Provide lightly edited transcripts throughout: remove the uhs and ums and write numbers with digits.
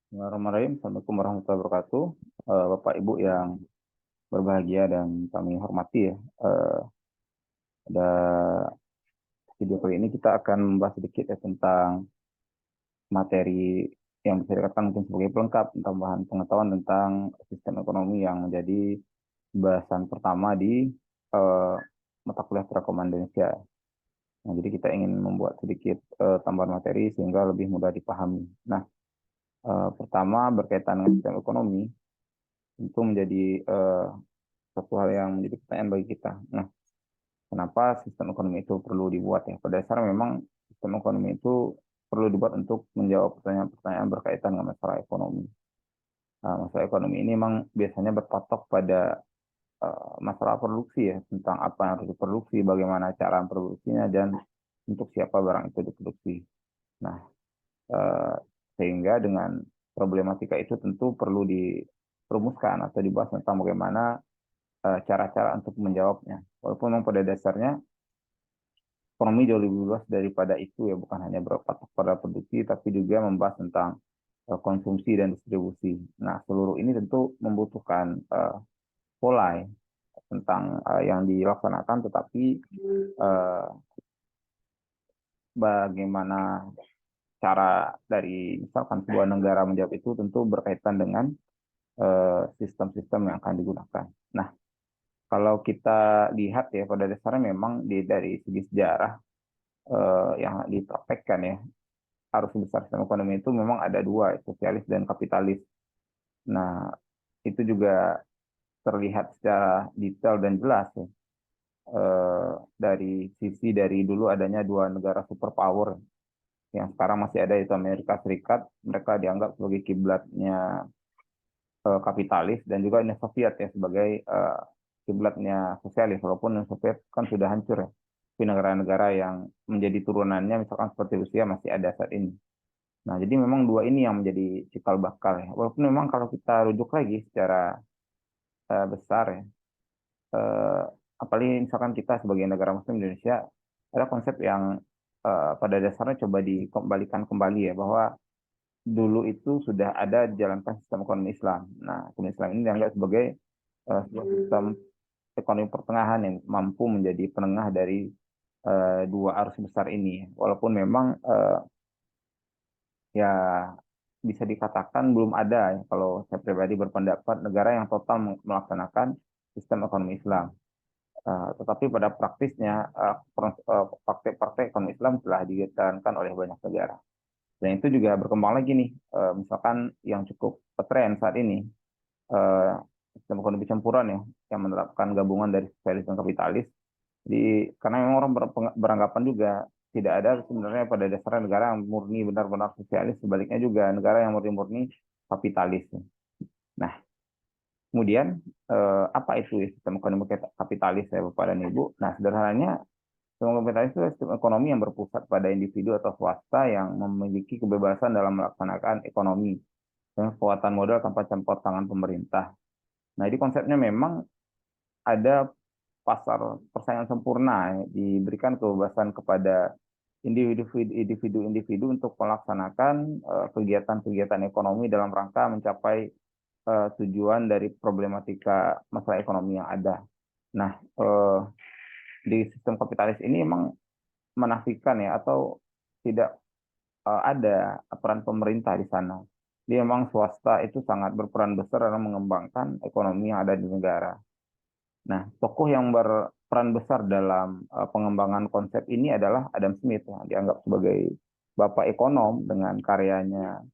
Bismillahirrahmanirrahim. Assalamualaikum warahmatullahi wabarakatuh. Bapak Ibu yang berbahagia dan kami hormati ya. Pada video kali ini kita akan membahas sedikit ya tentang materi yang bisa dikatakan mungkin sebagai pelengkap tentang bahan pengetahuan tentang sistem ekonomi yang menjadi bahasan pertama di eh, mata kuliah Perekonomian Indonesia. Nah, jadi kita ingin membuat sedikit tambahan materi sehingga lebih mudah dipahami. Nah, pertama berkaitan dengan sistem ekonomi tentu menjadi satu hal yang menjadi pertanyaan bagi kita. Nah, kenapa sistem ekonomi itu perlu dibuat ya? Pada dasarnya memang sistem ekonomi itu perlu dibuat untuk menjawab pertanyaan-pertanyaan berkaitan dengan masalah ekonomi. Nah, masalah ekonomi ini memang biasanya berpatok pada masalah produksi ya, tentang apa yang harus diproduksi, bagaimana cara memproduksinya, dan untuk siapa barang itu diproduksi. Nah, eh, sehingga dengan problematika itu tentu perlu dirumuskan atau dibahas tentang bagaimana cara-cara untuk menjawabnya. Walaupun memang pada dasarnya ekonomi jauh lebih luas daripada itu ya, bukan hanya berpatok pada produksi, tapi juga membahas tentang konsumsi dan distribusi. Nah, seluruh ini tentu membutuhkan pola ya, tentang yang dilaksanakan, tetapi uh, bagaimana cara dari misalkan sebuah negara menjawab itu tentu berkaitan dengan sistem-sistem yang akan digunakan. Nah, kalau kita lihat ya pada dasarnya memang dari segi sejarah yang dipraktekkan ya arus besar sistem ekonomi itu memang ada dua, sosialis dan kapitalis. Nah, itu juga terlihat secara detail dan jelas ya. Dari sisi dari dulu adanya dua negara superpower yang sekarang masih ada, yaitu Amerika Serikat. Mereka dianggap sebagai kiblatnya kapitalis, dan juga Uni Soviet ya sebagai kiblatnya sosialis, walaupun Uni Soviet kan sudah hancur ya. Tapi negara-negara yang menjadi turunannya misalkan seperti Rusia masih ada saat ini. Nah, jadi memang dua ini yang menjadi cikal bakal ya. Walaupun memang kalau kita rujuk lagi secara besar ya, eh, apalagi misalkan kita sebagai negara Muslim Indonesia, ada konsep yang pada dasarnya coba dikembalikan kembali ya, bahwa dulu itu sudah ada dijalankan sistem ekonomi Islam. Nah, ekonomi Islam ini dianggap sebagai sebuah sistem ekonomi pertengahan yang mampu menjadi penengah dari dua arus besar ini. Walaupun memang ya bisa dikatakan belum ada ya, kalau saya pribadi berpendapat negara yang total melaksanakan sistem ekonomi Islam. Tetapi pada praktisnya praktek-praktek ekonomi Islam telah dijalankan oleh banyak negara. Dan itu juga berkembang lagi nih, misalkan yang cukup tren saat ini, eh, sistem ekonomi campuran ya, yang menerapkan gabungan dari sosialis dan kapitalis. Jadi karena memang orang beranggapan juga tidak ada sebenarnya pada dasarnya negara yang murni benar-benar sosialis, sebaliknya juga negara yang murni-murni kapitalis. Nah, kemudian apa itu ya sistem ekonomi kapitalis ya Bapak dan Ibu? Nah, sederhananya sistem kapitalis itu sistem ekonomi yang berpusat pada individu atau swasta yang memiliki kebebasan dalam melaksanakan ekonomi dengan kekuatan modal tanpa campur tangan pemerintah. Nah, ini konsepnya memang ada pasar persaingan sempurna ya, diberikan kebebasan kepada individu-individu untuk melaksanakan kegiatan-kegiatan ekonomi dalam rangka mencapai tujuan dari problematika masalah ekonomi yang ada. Nah, di sistem kapitalis ini memang menafikan ya, atau tidak ada peran pemerintah di sana. Dia memang swasta itu sangat berperan besar dalam mengembangkan ekonomi yang ada di negara. Nah, tokoh yang berperan besar dalam pengembangan konsep ini adalah Adam Smith, yang dianggap sebagai bapak ekonom dengan karyanya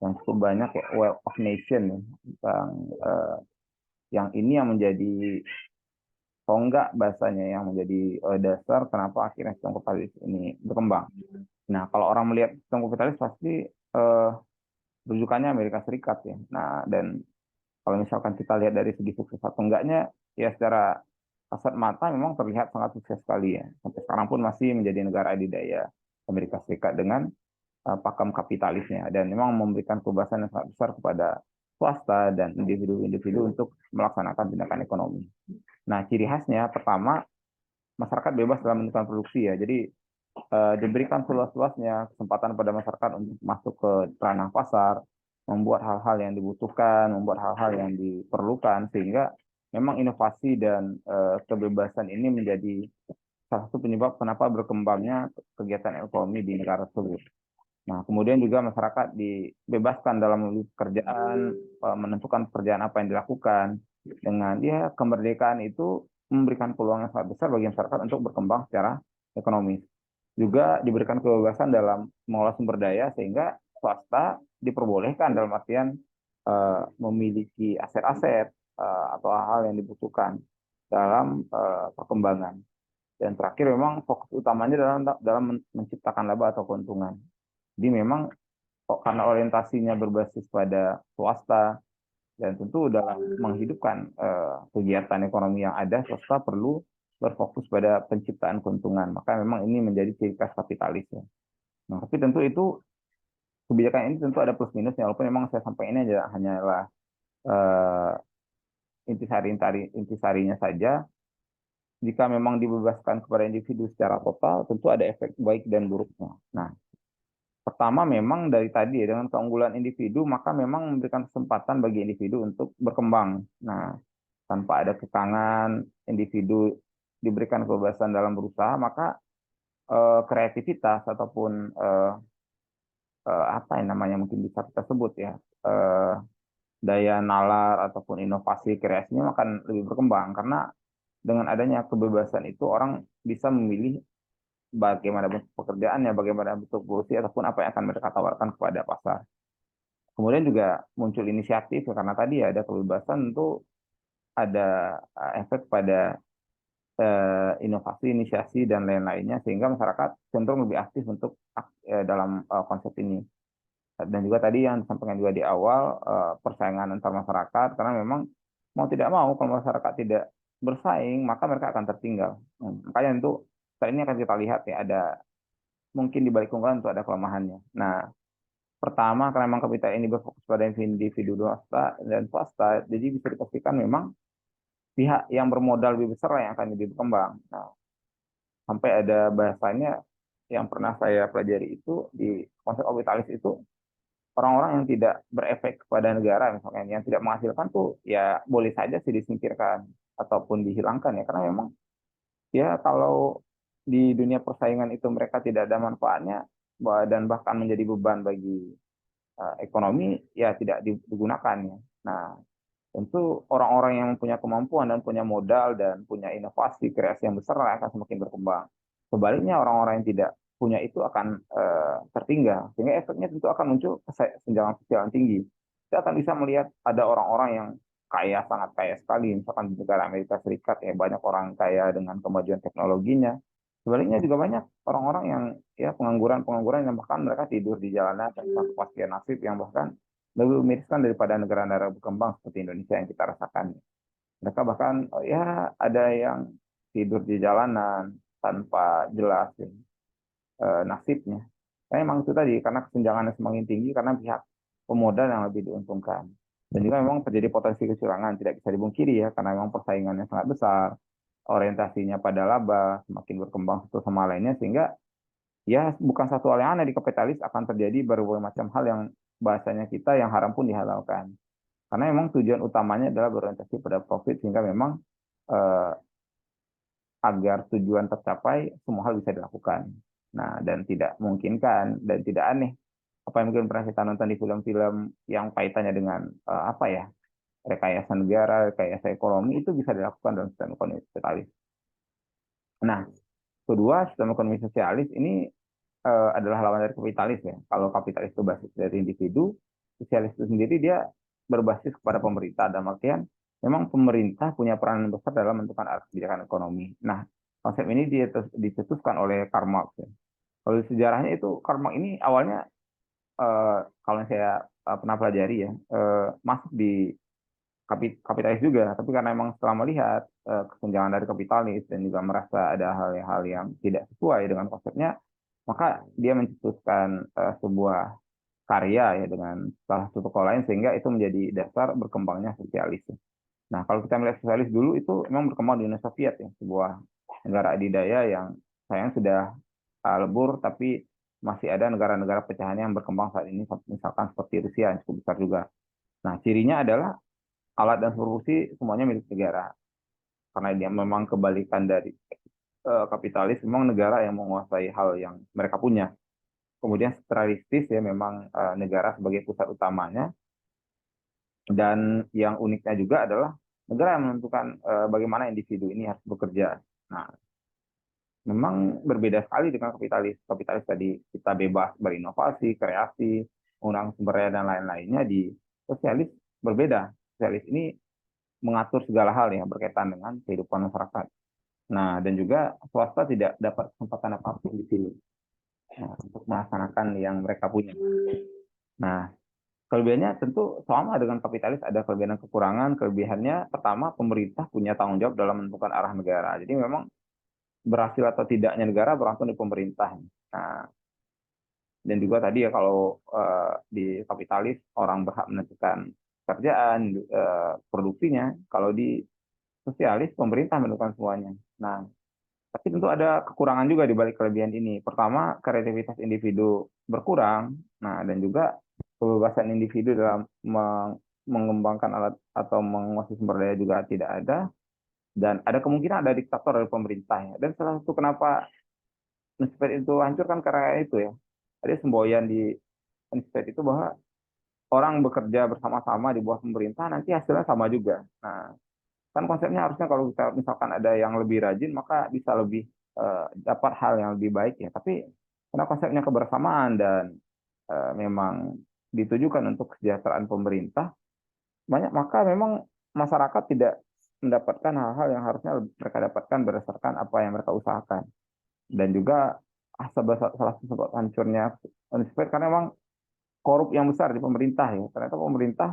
yang cukup banyak ya, Wealth of Nation ya, tentang yang ini yang menjadi tonggak bahasanya, yang menjadi dasar kenapa akhirnya sistem kapitalis ini berkembang. Nah, kalau orang melihat sistem kapitalis pasti rujukannya Amerika Serikat ya. Nah, dan kalau misalkan kita lihat dari segi sukses atau enggaknya, ya secara kasat mata memang terlihat sangat sukses sekali ya. Sampai sekarang pun masih menjadi negara adidaya Amerika Serikat dengan pakem kapitalisnya, dan memang memberikan kebebasan yang sangat besar kepada swasta dan individu-individu untuk melaksanakan tindakan ekonomi. Nah, ciri khasnya pertama, masyarakat bebas dalam menentukan produksi ya. Jadi diberikan seluas-luasnya kesempatan pada masyarakat untuk masuk ke ranah pasar, membuat hal-hal yang dibutuhkan, membuat hal-hal yang diperlukan, sehingga memang inovasi dan kebebasan ini menjadi salah satu penyebab kenapa berkembangnya kegiatan ekonomi di negara tersebut. Nah, kemudian juga masyarakat dibebaskan dalam memilih pekerjaan, menentukan pekerjaan apa yang dilakukan. Dengan dia kemerdekaan itu memberikan peluang yang sangat besar bagi masyarakat untuk berkembang secara ekonomis. Juga diberikan kebebasan dalam mengolah sumber daya sehingga swasta diperbolehkan dalam artian memiliki aset-aset atau hal-hal yang dibutuhkan dalam perkembangan. Dan terakhir memang fokus utamanya dalam menciptakan laba atau keuntungan. Jadi memang karena orientasinya berbasis pada swasta dan tentu dalam menghidupkan kegiatan ekonomi yang ada, swasta perlu berfokus pada penciptaan keuntungan. Maka memang ini menjadi ciri khas kapitalis ya. Nah, tapi tentu itu kebijakan ini tentu ada plus minusnya, walaupun memang saya sampaikan ini hanyalah uh, intisarinya saja. Jika memang dibebaskan kepada individu secara total, tentu ada efek baik dan buruknya. Nah, pertama memang dari tadi ya, dengan keunggulan individu, maka memang memberikan kesempatan bagi individu untuk berkembang. Nah, tanpa ada kekangan, individu diberikan kebebasan dalam berusaha, maka kreativitas ataupun apa yang namanya mungkin bisa kita sebut ya, eh, daya nalar ataupun inovasi kreasinya akan lebih berkembang karena dengan adanya kebebasan itu orang bisa memilih bagaimana bentuk pekerjaannya, bagaimana bentuk produksi ataupun apa yang akan mereka tawarkan kepada pasar. Kemudian juga muncul inisiatif ya, karena tadi ya ada kebebasan untuk ada efek pada inovasi, inisiasi dan lain-lainnya sehingga masyarakat cenderung lebih aktif untuk dalam konsep ini. Dan juga tadi yang disampaikan juga di awal persaingan antar masyarakat karena memang mau tidak mau kalau masyarakat tidak bersaing maka mereka akan tertinggal. Makanya itu saat ini akan kita lihat ya ada mungkin di balik keunggulan itu ada kelemahannya. Nah, pertama karena memang kapital ini berfokus pada individu swasta dan swasta, jadi bisa dipastikan memang pihak yang bermodal lebih besar lah yang akan lebih berkembang. Nah, sampai ada bahasanya yang pernah saya pelajari itu di konsep kapitalis itu orang-orang yang tidak berefek kepada negara misalnya yang tidak menghasilkan tuh ya boleh saja sih disingkirkan ataupun dihilangkan ya karena memang ya kalau di dunia persaingan itu mereka tidak ada manfaatnya dan bahkan menjadi beban bagi ekonomi ya tidak digunakan ya. Nah, tentu orang-orang yang punya kemampuan dan punya modal dan punya inovasi kreasi yang besar akan semakin berkembang. Sebaliknya orang-orang yang tidak punya itu akan tertinggal sehingga efeknya tentu akan muncul kesenjangan sosial yang tinggi. Kita akan bisa melihat ada orang-orang yang kaya sangat kaya sekali misalkan di negara Amerika Serikat ya banyak orang kaya dengan kemajuan teknologinya. Sebaliknya juga banyak orang-orang yang ya pengangguran yang bahkan mereka tidur di jalanan tanpa kepastian nasib yang bahkan lebih miriskan daripada negara-negara berkembang seperti Indonesia yang kita rasakan. Mereka bahkan ya ada yang tidur di jalanan tanpa jelas nasibnya. Tapi memang itu tadi karena kesenjangan yang semakin tinggi karena pihak pemodal yang lebih diuntungkan. Dan juga memang terjadi potensi kecurangan tidak bisa dibungkiri ya karena memang persaingannya sangat besar, orientasinya pada laba, semakin berkembang satu sama lainnya sehingga ya bukan satu hal yang aneh di kapitalis akan terjadi berbagai macam hal yang bahasanya kita yang haram pun dihalalkan. Karena memang tujuan utamanya adalah berorientasi pada profit sehingga memang eh, agar tujuan tercapai semua hal bisa dilakukan. Nah, dan tidak memungkinkan dan tidak aneh apa yang mungkin pernah kita nonton di film-film yang kaitannya dengan apa ya rekayasa negara, rekayasa ekonomi itu bisa dilakukan dalam sistem ekonomi kapitalis. Nah, kedua sistem ekonomi sosialis ini adalah lawan dari kapitalis ya. Kalau kapitalis itu basis dari individu, sosialis itu sendiri dia berbasis kepada pemerintah dan artian memang pemerintah punya peran besar dalam menentukan arah kebijakan ekonomi. Nah, konsep ini dicetuskan oleh Karl Marx ya. Kalau sejarahnya itu Karl Marx ini awalnya kalau saya pernah pelajari ya masuk di kapitalis juga, tapi karena memang setelah melihat kesenjangan dari kapitalis dan juga merasa ada hal-hal yang tidak sesuai dengan konsepnya, maka dia mencetuskan sebuah karya ya dengan salah satu tokoh lain sehingga itu menjadi dasar berkembangnya sosialis. Nah, kalau kita melihat sosialis dulu itu memang berkembang di Uni Soviet ya, sebuah negara adidaya yang sayang sudah lebur tapi masih ada negara-negara pecahan yang berkembang saat ini, misalkan seperti Rusia yang cukup besar juga. Nah, cirinya adalah alat dan produksi semuanya milik negara. Karena dia memang kebalikan dari kapitalis, memang negara yang menguasai hal yang mereka punya. Kemudian sentralistis ya, memang negara sebagai pusat utamanya. Dan yang uniknya juga adalah negara yang menentukan bagaimana individu ini harus bekerja. Nah, memang berbeda sekali dengan kapitalis. Kapitalis tadi kita bebas berinovasi, kreasi, menggunakan sumber daya dan lain-lainnya. Di sosialis berbeda. Sosialis ini mengatur segala hal yang berkaitan dengan kehidupan masyarakat. Nah, dan juga swasta tidak dapat kesempatan apapun di sini untuk melaksanakan yang mereka punya. Nah, kelebihannya tentu sama dengan kapitalis, ada kelebihan dan kekurangan. Kelebihannya pertama, pemerintah punya tanggung jawab dalam menentukan arah negara. Jadi memang berhasil atau tidaknya negara bergantung di pemerintah. Nah, dan juga tadi ya kalau di kapitalis orang berhak menentukan pekerjaan, produksinya. Kalau di sosialis pemerintah menentukan semuanya. Nah, tapi tentu ada kekurangan juga di balik kelebihan ini. Pertama, kreativitas individu berkurang. Nah, dan juga kebebasan individu dalam mengembangkan alat atau menguasai sumber daya juga tidak ada. Dan ada kemungkinan ada diktator dari pemerintahnya. Dan salah satu kenapa Unisfed itu hancur kan karena itu ya. Ada semboyan di Unisfed itu bahwa orang bekerja bersama-sama di bawah pemerintah nanti hasilnya sama juga. Nah, kan konsepnya harusnya kalau kita misalkan ada yang lebih rajin maka bisa lebih dapat hal yang lebih baik ya. Tapi karena konsepnya kebersamaan dan memang ditujukan untuk kesejahteraan pemerintah, banyak maka memang masyarakat tidak mendapatkan hal-hal yang harusnya mereka dapatkan berdasarkan apa yang mereka usahakan. Dan juga salah satu sebab hancurnya Unisfed karena memang korup yang besar di pemerintah ya. Ternyata pemerintah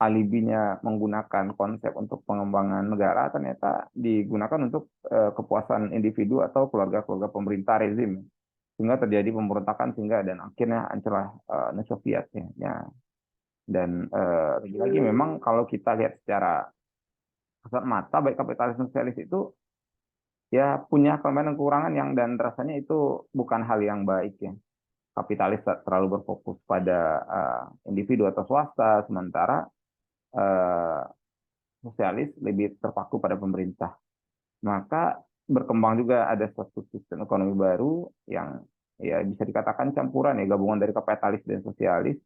alibinya menggunakan konsep untuk pengembangan negara ternyata digunakan untuk kepuasan individu atau keluarga-keluarga pemerintah rezim sehingga terjadi pemberontakan sehingga dan akhirnya hancurlah Uni Soviet ya. Ya. Dan lagi-lagi memang kalau kita lihat secara kasat mata baik kapitalis dan sosialis itu ya punya kelemahan dan kekurangan yang dan rasanya itu bukan hal yang baik ya. Kapitalis terlalu berfokus pada individu atau swasta sementara uh, sosialis lebih terpaku pada pemerintah. Maka berkembang juga ada suatu sistem ekonomi baru yang ya bisa dikatakan campuran ya gabungan dari kapitalis dan sosialis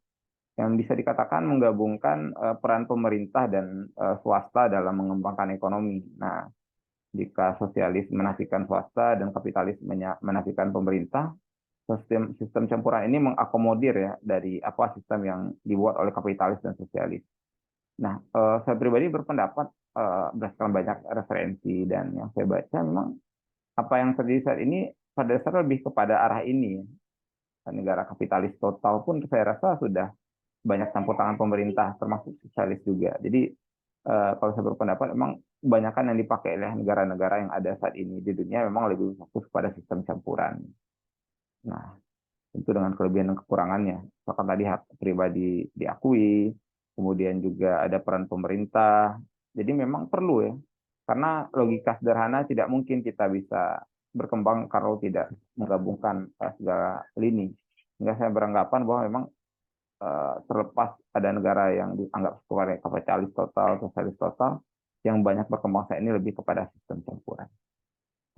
yang bisa dikatakan menggabungkan peran pemerintah dan swasta dalam mengembangkan ekonomi. Nah, jika sosialis menafikan swasta dan kapitalis menafikan pemerintah, sistem sistem campuran ini mengakomodir ya dari apa sistem yang dibuat oleh kapitalis dan sosialis. Nah, saya pribadi berpendapat berdasarkan banyak referensi dan yang saya baca memang apa yang terjadi saat ini pada dasarnya lebih kepada arah ini. Negara kapitalis total pun saya rasa sudah banyak campur tangan pemerintah termasuk sosialis juga. Jadi kalau saya berpendapat memang kebanyakan yang dipakai oleh negara-negara yang ada saat ini di dunia memang lebih fokus pada sistem campuran. Nah, tentu dengan kelebihan dan kekurangannya. Misalkan tadi hak pribadi diakui, kemudian juga ada peran pemerintah. Jadi memang perlu ya, karena logika sederhana tidak mungkin kita bisa berkembang kalau tidak menggabungkan segala lini. Sehingga saya beranggapan bahwa memang terlepas ada negara yang dianggap sebagai kapitalis total, sosialis total, yang banyak berkembang saat ini lebih kepada sistem campuran.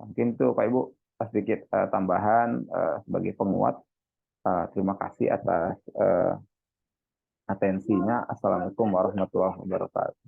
Mungkin itu Pak Ibu sedikit tambahan sebagai penguat. Terima kasih atas atensinya. Assalamualaikum warahmatullahi wabarakatuh.